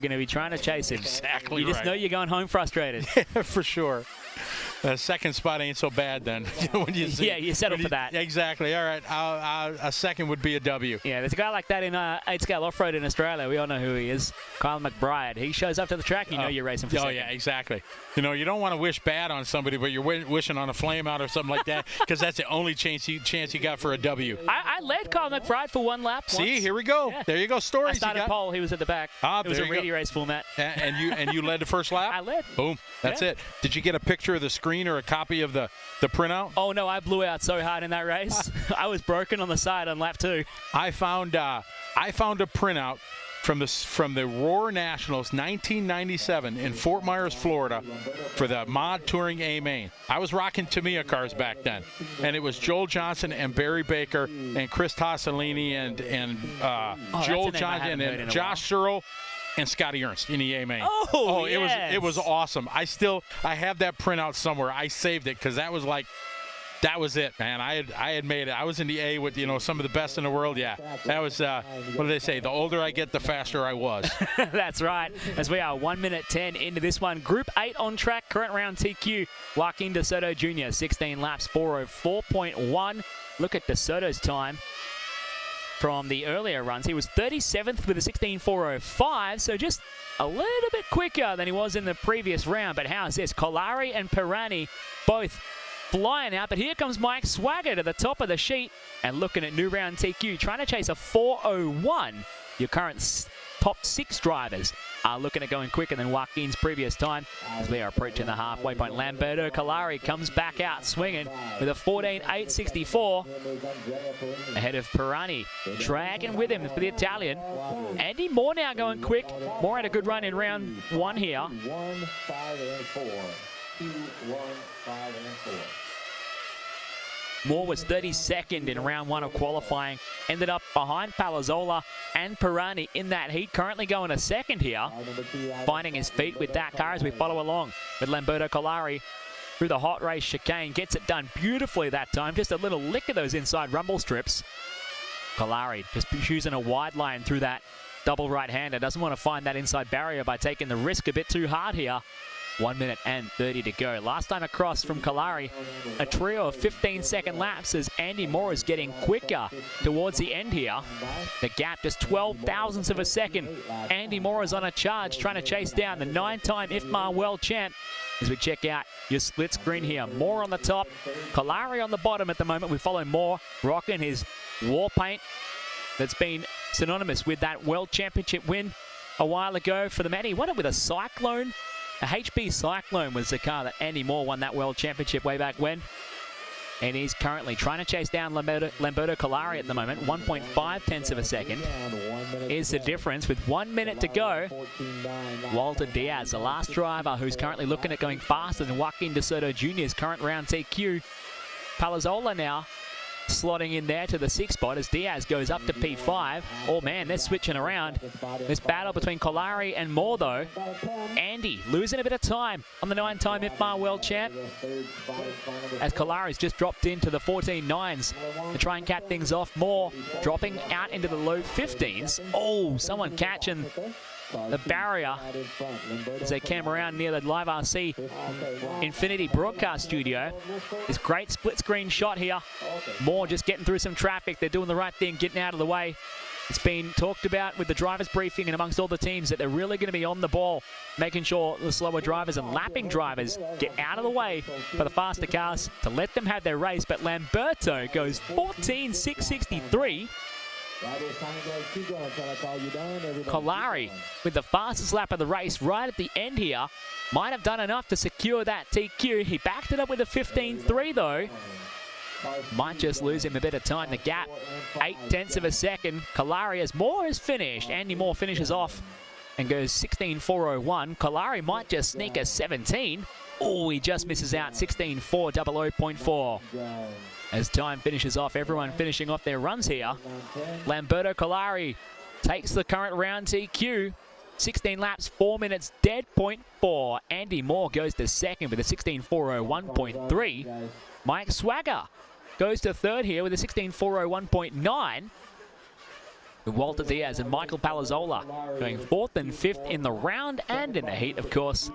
going to be trying to chase him. Exactly. You just know you're going home frustrated. Yeah, for sure. Second spot ain't so bad then. When you see, yeah, you settle for that. Exactly. All right. A second would be a W. Yeah, there's a guy like that in 8-scale off-road in Australia. We all know who he is. Kyle McBride. He shows up to the track, you know you're racing for second. Yeah, exactly. You know, you don't want to wish bad on somebody, but you're wishing on a flame out or something like that, because that's the only chance you got for a W. I led Kyle McBride for one lap once. See, here we go. Yeah. There you go. Stories. I started pole. He was at the back. It was a Reedy race format. And you led the first lap? I led. Boom. That's it. Did you get a picture of the screen or a copy of the printout? Oh, no, I blew out so hard in that race. I was broken on the side on lap 2. I found a printout from the Roar Nationals 1997 in Fort Myers, Florida, for the Mod Touring A-Main. I was rocking Tamiya cars back then, and it was Joel Johnson and Barry Baker and Chris Tossolini and Joel Johnson and Josh Searle and Scotty Ernst in the A-Main. Oh, yes. It was awesome. I have that printout somewhere. I saved it because that was it, man. I had made it. I was in the A with some of the best in the world. Yeah, that was what do they say? The older I get, the faster I was. That's right. As we are 1 minute 10 into this one, Group 8 on track. Current round TQ. Joaquin De Soto Jr. 16 laps, 4:04.1. Look at De Soto's time from the earlier runs. He was 37th with a 16:4:05, so just a little bit quicker than he was in the previous round. But how's this? Collari and Pirani both flying out, but here comes Mike Swauger to the top of the sheet and looking at new round TQ, trying to chase a 4:01. Your current top 6 drivers are looking at going quicker than Joaquin's previous time as we are approaching the halfway point. Lamberto Collari comes back out swinging with a 14:8.64 ahead of Pirani, dragging with him for the Italian. Andy Moore now going quick. Moore had a good run in round 1 here. 1, 5, and 4. 2, 1, 5, and 4. Moore was 32nd in round 1 of qualifying. Ended up behind Palazzola and Pirani in that heat. Currently going to second here. Finding his feet with that car as we follow along with Lamberto Collari through the hot race chicane. Gets it done beautifully that time. Just a little lick of those inside rumble strips. Collari just choosing a wide line through that double right-hander. Doesn't want to find that inside barrier by taking the risk a bit too hard here. 1 minute and 30 to go. Last time across from Collari, a trio of 15-second laps as Andy Moore is getting quicker towards the end here. The gap just 12 thousandths of a second. Andy Moore is on a charge trying to chase down the 9-time IFMAR world champ. As we check out your split screen here. Moore on the top, Collari on the bottom at the moment. We follow Moore rocking his war paint that's been synonymous with that world championship win a while ago for the man. He won it with a Cyclone. A HP Cyclone was the car that Andy Moore won that world championship way back when. And he's currently trying to chase down Lamberto Collari at the moment. 1.5 tenths of a second is the difference with 1 minute to go. Walter Diaz, the last driver who's currently looking at going faster than Joaquin De Soto Jr.'s current round TQ. Palazzola now slotting in there to the 6th spot as Diaz goes up to P5. Oh man, they're switching around. This battle between Collari and Moore though. Andy losing a bit of time on the 9-time IFMAR world champ as Collari's just dropped into the 14.9s to try and cap things off. Moore dropping out into the low 15s. Oh, someone catching the barrier as they came around near the LiveRC Infinity broadcast studio. This great split screen shot here. Moore just getting through some traffic. They're doing the right thing, getting out of the way. It's been talked about with the drivers briefing and amongst all the teams that they're really going to be on the ball, making sure the slower drivers and lapping drivers get out of the way for the faster cars to let them have their race. But Lamberto goes 14.663. Collari with the fastest lap of the race right at the end here. Might have done enough to secure that TQ. He backed it up with a 15.3 though. Might just lose him a bit of time. The gap, 8 tenths of a second. Collari, as Moore is finished, Andy Moore finishes off and goes 16.401. Collari might just sneak a 17. Oh, he just misses out, 16.400.4. As time finishes off, everyone finishing off their runs here. Lamberto Collari takes the current round TQ. 16 laps, 4 minutes, dead, 0.4. Andy Moore goes to second with a 16.401.3. Mike Swauger goes to third here with a 16.401.9. with Walter Diaz and Michael Palazzola going 4th and 5th in the round and in the heat, of course.